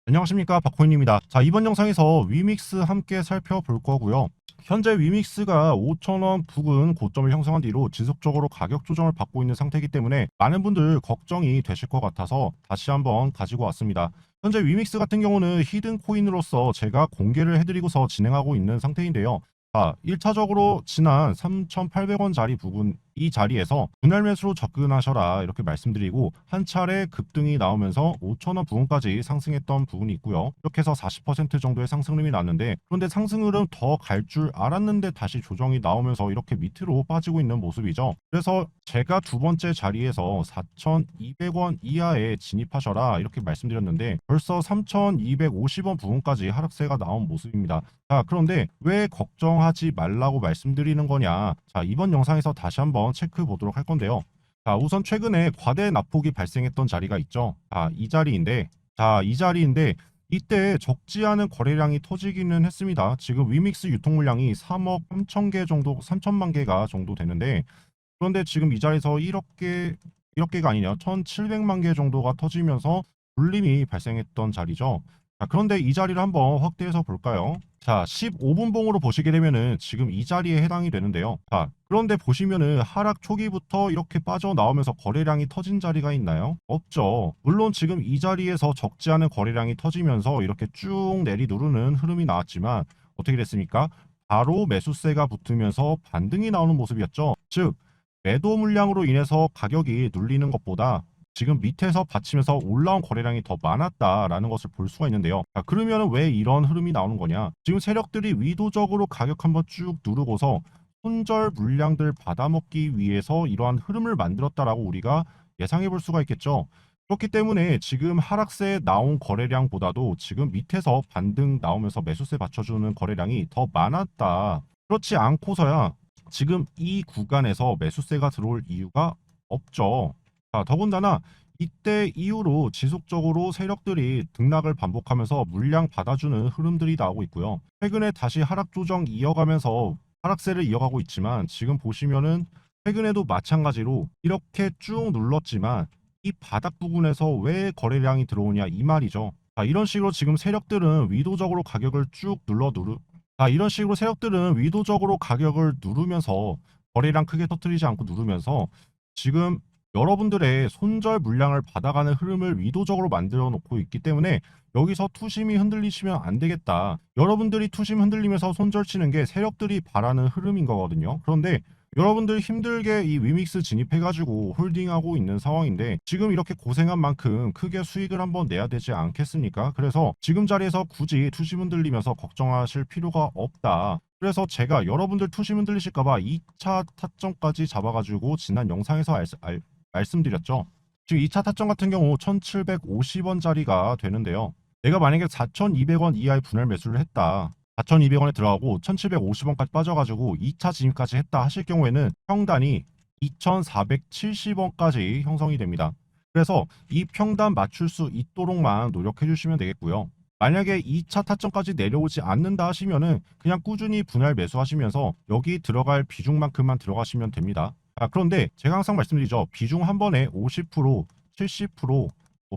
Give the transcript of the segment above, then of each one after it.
안녕하십니까, 박호인입니다. 자, 이번 영상에서 위믹스 함께 살펴볼 거고요. 현재 위믹스가 5,000원 부근 고점을 형성한 뒤로 지속적으로 가격 조정을 받고 있는 상태이기 때문에 많은 분들 걱정이 되실 것 같아서 다시 한번 가지고 왔습니다. 현재 위믹스 같은 경우는 히든 코인으로서 제가 공개를 해드리고서 진행하고 있는 상태인데요. 자, 1차적으로 지난 3,800원짜리 부분 이 자리에서 분할 매수로 접근하셔라 이렇게 말씀드리고, 한 차례 급등이 나오면서 5,000원 부분까지 상승했던 부분이 있고요. 이렇게 해서 40% 정도의 상승 흐름이 났는데, 그런데 상승 흐름 더 갈 줄 알았는데 다시 조정이 나오면서 이렇게 밑으로 빠지고 있는 모습이죠. 그래서 제가 두 번째 자리에서 4,200원 이하에 진입하셔라 이렇게 말씀드렸는데, 벌써 3,250원 부분까지 하락세가 나온 모습입니다. 자, 그런데 왜 걱정하지 말라고 말씀드리는 거냐? 자, 이번 영상에서 다시 한번 체크해 보도록 할 건데요. 자, 우선 최근에 과대 낙폭이 발생했던 자리가 있죠. 이 자리인데 이때 적지 않은 거래량이 터지기는 했습니다. 지금 위믹스 유통 물량이 3억 3천 개 정도, 3천만 개가 정도 되는데, 그런데 지금 이 자리에서 1억개가 아니냐, 1,700만 개 정도가 터지면서 불림이 발생했던 자리죠. 자, 그런데 이 자리를 한번 확대해서 볼까요? 자, 15분 봉으로 보시게 되면은 지금 이 자리에 해당이 되는데요. 자, 그런데 보시면은 하락 초기부터 이렇게 빠져나오면서 거래량이 터진 자리가 있나요? 없죠. 물론 지금 이 자리에서 적지 않은 거래량이 터지면서 이렇게 쭉 내리누르는 흐름이 나왔지만 어떻게 됐습니까? 바로 매수세가 붙으면서 반등이 나오는 모습이었죠. 즉, 매도 물량으로 인해서 가격이 눌리는 것보다 지금 밑에서 받치면서 올라온 거래량이 더 많았다라는 것을 볼 수가 있는데요. 자, 그러면 왜 이런 흐름이 나오는 거냐? 지금 세력들이 위도적으로 가격 한번 쭉 누르고서 손절 물량들 받아먹기 위해서 이러한 흐름을 만들었다라고 우리가 예상해 볼 수가 있겠죠. 그렇기 때문에 지금 하락세에 나온 거래량보다도 지금 밑에서 반등 나오면서 매수세 받쳐주는 거래량이 더 많았다. 그렇지 않고서야 지금 이 구간에서 매수세가 들어올 이유가 없죠. 자, 더군다나 이때 이후로 지속적으로 세력들이 등락을 반복하면서 물량 받아주는 흐름들이 나오고 있고요. 최근에 다시 하락 조정 이어가면서 하락세를 이어가고 있지만, 지금 보시면은 최근에도 마찬가지로 이렇게 쭉 눌렀지만 이 바닥 부분에서 왜 거래량이 들어오냐 이 말이죠. 자, 이런 식으로 지금 세력들은 위도적으로 가격을 쭉 이런 식으로 세력들은 위도적으로 가격을 누르면서 거래량 크게 터뜨리지 않고 누르면서 지금 여러분들의 손절 물량을 받아가는 흐름을 위도적으로 만들어 놓고 있기 때문에 여기서 투심이 흔들리시면 안 되겠다. 여러분들이 투심 흔들리면서 손절 치는 게 세력들이 바라는 흐름인 거거든요. 그런데 여러분들 힘들게 이 위믹스 진입해가지고 홀딩하고 있는 상황인데 지금 이렇게 고생한 만큼 크게 수익을 한번 내야 되지 않겠습니까? 그래서 지금 자리에서 굳이 투심 흔들리면서 걱정하실 필요가 없다. 그래서 제가 여러분들 투심 흔들리실까봐 2차 타점까지 잡아가지고 지난 영상에서 말씀드렸죠. 지금 2차 타점 같은 경우 1,750원짜리가 되는데요. 내가 만약에 4,200원 이하의 분할 매수를 했다. 4,200원에 들어가고 1,750원까지 빠져가지고 2차 진입까지 했다 하실 경우에는 평단이 2,470원까지 형성이 됩니다. 그래서 이 평단 맞출 수 있도록만 노력해 주시면 되겠고요. 만약에 2차 타점까지 내려오지 않는다 하시면은 그냥 꾸준히 분할 매수하시면서 여기 들어갈 비중만큼만 들어가시면 됩니다. 그런데 제가 항상 말씀드리죠. 비중 한 번에 50%, 70%,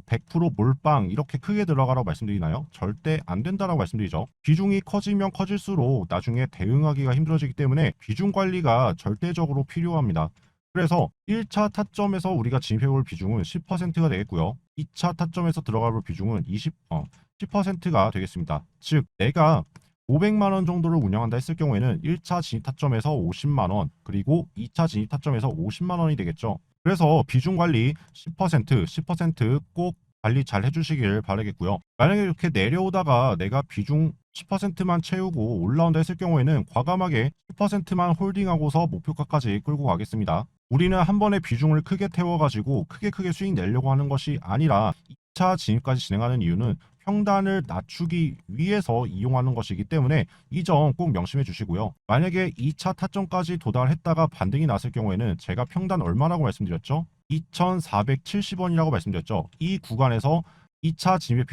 100% 몰빵 이렇게 크게 들어가라고 말씀드리나요? 절대 안 된다라고 말씀드리죠. 비중이 커지면 커질수록 나중에 대응하기가 힘들어지기 때문에 비중 관리가 절대적으로 필요합니다. 그래서 1차 타점에서 우리가 진입해볼 비중은 10%가 되겠고요. 2차 타점에서 들어가볼 비중은 10%가 되겠습니다. 즉 내가 500만 원 정도를 운영한다 했을 경우에는 1차 진입 타점에서 50만 원, 그리고 2차 진입 타점에서 50만 원이 되겠죠. 그래서 비중 관리 10%꼭 관리 잘 해주시길 바라겠고요. 만약에 이렇게 내려오다가 내가 비중 10%만 채우고 올라온다 했을 경우에는 과감하게 10%만 홀딩하고서 목표가까지 끌고 가겠습니다. 우리는 한 번에 비중을 크게 태워가지고 크게 수익 내려고 하는 것이 아니라 2차 진입까지 진행하는 이유는 평단을 낮추기 위해서 이용하는 것이기 때문에 이 점 꼭 명심해 주시고요. 만약에 2차 타점까지 도달했다가 반등이 났을 경우에는 제가 평단 얼마라고 말씀드렸죠? 2,470원이라고 말씀드렸죠. 이 구간에서 2차 진입의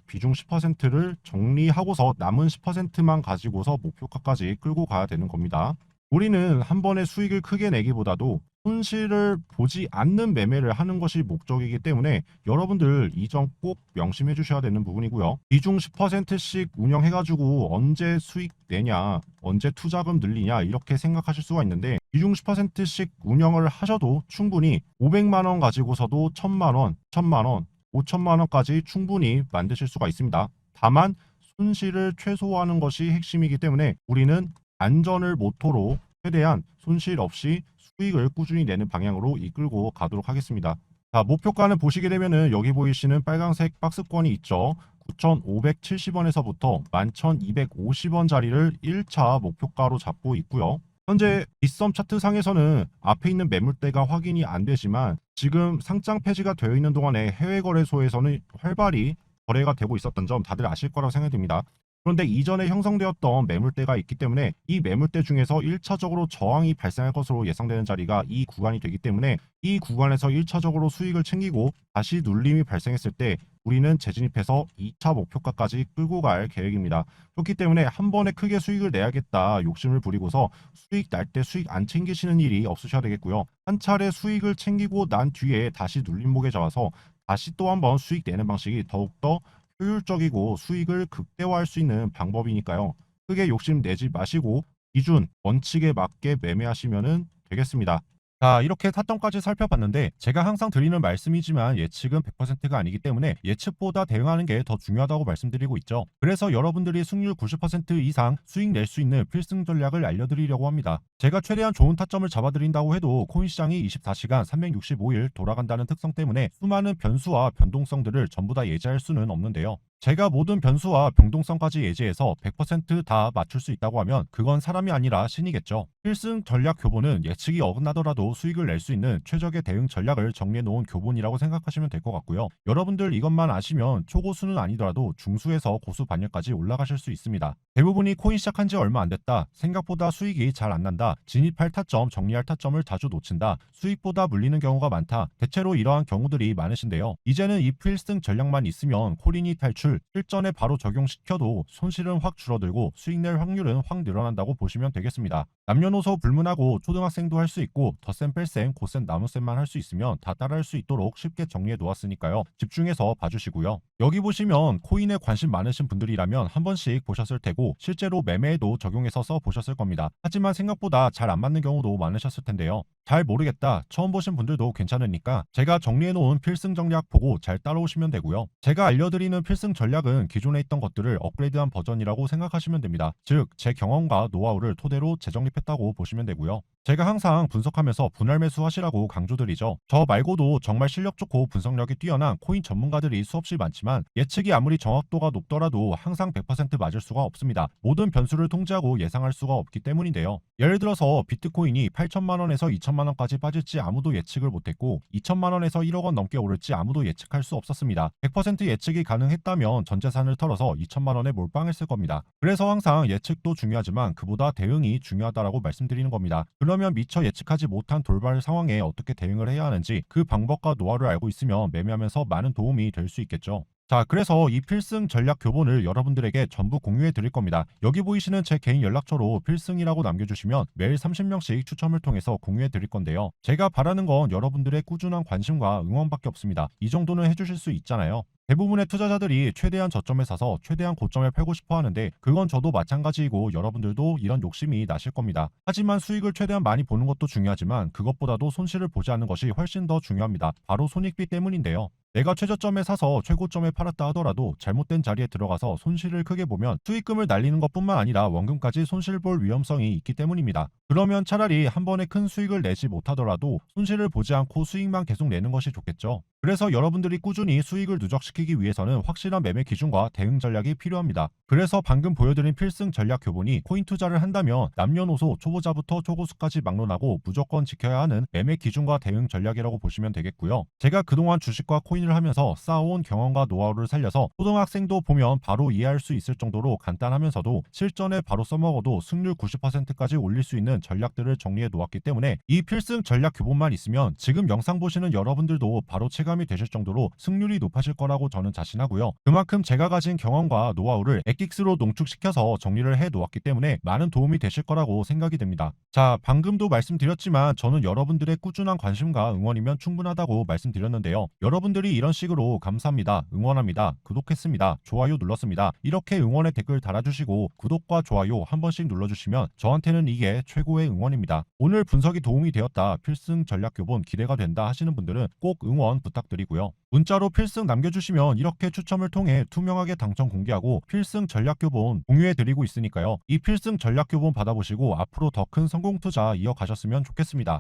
비중 10%를 정리하고서 남은 10%만 가지고서 목표가까지 끌고 가야 되는 겁니다. 우리는 한 번에 수익을 크게 내기보다도 손실을 보지 않는 매매를 하는 것이 목적이기 때문에 여러분들 이 점 꼭 명심해 주셔야 되는 부분이고요. 비중 10%씩 운영해가지고 언제 수익 내냐, 언제 투자금 늘리냐 이렇게 생각하실 수가 있는데 비중 10%씩 운영을 하셔도 충분히 500만 원 가지고서도 1000만 원, 1000만 원, 5천만 원까지 충분히 만드실 수가 있습니다. 다만 손실을 최소화하는 것이 핵심이기 때문에 우리는 안전을 모토로 최대한 손실 없이 수익을 꾸준히 내는 방향으로 이끌고 가도록 하겠습니다. 자, 목표가는 보시게 되면은 여기 보이시는 빨간색 박스권이 있죠. 9,570원에서부터 11,250원짜리를 1차 목표가로 잡고 있고요. 현재 빗썸 차트 상에서는 앞에 있는 매물대가 확인이 안 되지만 지금 상장 폐지가 되어 있는 동안에 해외 거래소에서는 활발히 거래가 되고 있었던 점 다들 아실 거라고 생각됩니다. 그런데 이전에 형성되었던 매물대가 있기 때문에 이 매물대 중에서 1차적으로 저항이 발생할 것으로 예상되는 자리가 이 구간이 되기 때문에 이 구간에서 1차적으로 수익을 챙기고 다시 눌림이 발생했을 때 우리는 재진입해서 2차 목표가까지 끌고 갈 계획입니다. 그렇기 때문에 한 번에 크게 수익을 내야겠다 욕심을 부리고서 수익 날 때 수익 안 챙기시는 일이 없으셔야 되겠고요. 한 차례 수익을 챙기고 난 뒤에 다시 눌림목에 잡아서 다시 또 한 번 수익 내는 방식이 더욱더 효율적이고 수익을 극대화할 수 있는 방법이니까요. 크게 욕심 내지 마시고 기준, 원칙에 맞게 매매하시면 되겠습니다. 자, 이렇게 타점까지 살펴봤는데 제가 항상 드리는 말씀이지만 예측은 100%가 아니기 때문에 예측보다 대응하는 게 더 중요하다고 말씀드리고 있죠. 그래서 여러분들이 승률 90% 이상 수익 낼 수 있는 필승 전략을 알려드리려고 합니다. 제가 최대한 좋은 타점을 잡아드린다고 해도 코인 시장이 24시간 365일 돌아간다는 특성 때문에 수많은 변수와 변동성들을 전부 다 예지할 수는 없는데요. 제가 모든 변수와 변동성까지 예지해서 100%다 맞출 수 있다고 하면 그건 사람이 아니라 신이겠죠. 필승 전략 교본은 예측이 어긋나더라도 수익을 낼 수 있는 최적의 대응 전략을 정리해 놓은 교본이라고 생각하시면 될 것 같고요. 여러분들 이것만 아시면 초고수는 아니더라도 중수에서 고수 반열까지 올라가실 수 있습니다. 대부분이 코인 시작한 지 얼마 안 됐다, 생각보다 수익이 잘 안 난다, 진입할 타점, 정리할 타점을 자주 놓친다, 수익보다 물리는 경우가 많다, 대체로 이러한 경우들이 많으신데요. 이제는 이 필승 전략만 있으면 코린이 탈출, 실전에 바로 적용시켜도 손실은 확 줄어들고 수익 낼 확률은 확 늘어난다고 보시면 되겠습니다. 남녀노소 불문하고 초등학생도 할 수 있고 덧셈 뺄셈 곧셈 나눗셈만 할 수 있으면 다 따라할 수 있도록 쉽게 정리해 놓았으니까요. 집중해서 봐주시고요. 여기 보시면 코인에 관심 많으신 분들이라면 한 번씩 보셨을 테고 실제로 매매에도 적용해서 써보셨을 겁니다. 하지만 생각보다 잘 안 맞는 경우도 많으셨을 텐데요. 잘 모르겠다, 처음 보신 분들도 괜찮으니까 제가 정리해 놓은 필승 전략 보고 잘 따라오시면 되고요. 제가 알려드리는 필승 전략은 기존에 있던 것들을 업그레이드한 버전이라고 생각하시면 됩니다. 즉, 제 경험과 노하우를 토대로 재정립했다고 보시면 되고요. 제가 항상 분석하면서 분할 매수하시라고 강조드리죠. 저 말고도 정말 실력 좋고 분석력이 뛰어난 코인 전문가들이 수없이 많지만 예측이 아무리 정확도가 높더라도 항상 100% 맞을 수가 없습니다. 모든 변수를 통제하고 예상할 수가 없기 때문인데요. 예를 들어서 비트코인이 8천만 원에서 2천만 원까지 빠질지 아무도 예측을 못했고 2천만 원에서 1억 원 넘게 오를지 아무도 예측할 수 없었습니다. 100% 예측이 가능했다면 전 재산을 털어서 2천만 원에 몰빵했을 겁니다. 그래서 항상 예측도 중요하지만 그보다 대응이 중요하다라고 말씀드리는 겁니다. 그러면 미처 예측하지 못한 돌발 상황에 어떻게 대응을 해야 하는지 그 방법과 노하우를 알고 있으면 매매하면서 많은 도움이 될 수 있겠죠. 자, 그래서 이 필승 전략 교본을 여러분들에게 전부 공유해 드릴 겁니다. 여기 보이시는 제 개인 연락처로 필승이라고 남겨주시면 매일 30명씩 추첨을 통해서 공유해 드릴 건데요. 제가 바라는 건 여러분들의 꾸준한 관심과 응원밖에 없습니다. 이 정도는 해주실 수 있잖아요. 대부분의 투자자들이 최대한 저점에 사서 최대한 고점에 팔고 싶어 하는데 그건 저도 마찬가지이고 여러분들도 이런 욕심이 나실 겁니다. 하지만 수익을 최대한 많이 보는 것도 중요하지만 그것보다도 손실을 보지 않는 것이 훨씬 더 중요합니다. 바로 손익비 때문인데요. 내가 최저점에 사서 최고점에 팔았다 하더라도 잘못된 자리에 들어가서 손실을 크게 보면 수익금을 날리는 것뿐만 아니라 원금까지 손실 볼 위험성이 있기 때문입니다. 그러면 차라리 한 번에 큰 수익을 내지 못하더라도 손실을 보지 않고 수익만 계속 내는 것이 좋겠죠. 그래서 여러분들이 꾸준히 수익을 누적시키기 위해서는 확실한 매매 기준과 대응 전략이 필요합니다. 그래서 방금 보여드린 필승 전략 교본이 코인 투자를 한다면 남녀노소 초보자부터 초고수까지 막론하고 무조건 지켜야 하는 매매 기준과 대응 전략이라고 보시면 되겠고요. 제가 그동안 주식과 코인을 하면서 쌓아온 경험과 노하우를 살려서 초등학생도 보면 바로 이해할 수 있을 정도로 간단하면서도 실전에 바로 써먹어도 승률 90%까지 올릴 수 있는 전략들을 정리해 놓았기 때문에 이 필승 전략 교본만 있으면 지금 영상 보시는 여러분들도 바로 체감 체감이 되실 정도로 승률이 높아질 거라고 저는 자신하고요. 그만큼 제가 가진 경험과 노하우를 엑기스로 농축시켜서 정리를 해 놓았기 때문에 많은 도움이 되실 거라고 생각이 됩니다. 자, 방금도 말씀드렸지만 저는 여러분들의 꾸준한 관심과 응원이면 충분하다고 말씀드렸는데요. 여러분들이 이런 식으로 감사합니다, 응원합니다, 구독했습니다, 좋아요 눌렀습니다, 이렇게 응원의 댓글 달아주시고 구독과 좋아요 한 번씩 눌러주시면 저한테는 이게 최고의 응원입니다. 오늘 분석이 도움이 되었다, 필승 전략 교본 기대가 된다 하시는 분들은 꼭 응원 부탁드리고요. 문자로 필승 남겨주시면 이렇게 추첨을 통해 투명하게 당첨 공개하고 필승 전략 교본 공유해드리고 있으니까요. 이 필승 전략 교본 받아보시고 앞으로 더 큰 성공 투자 이어가셨으면 좋겠습니다.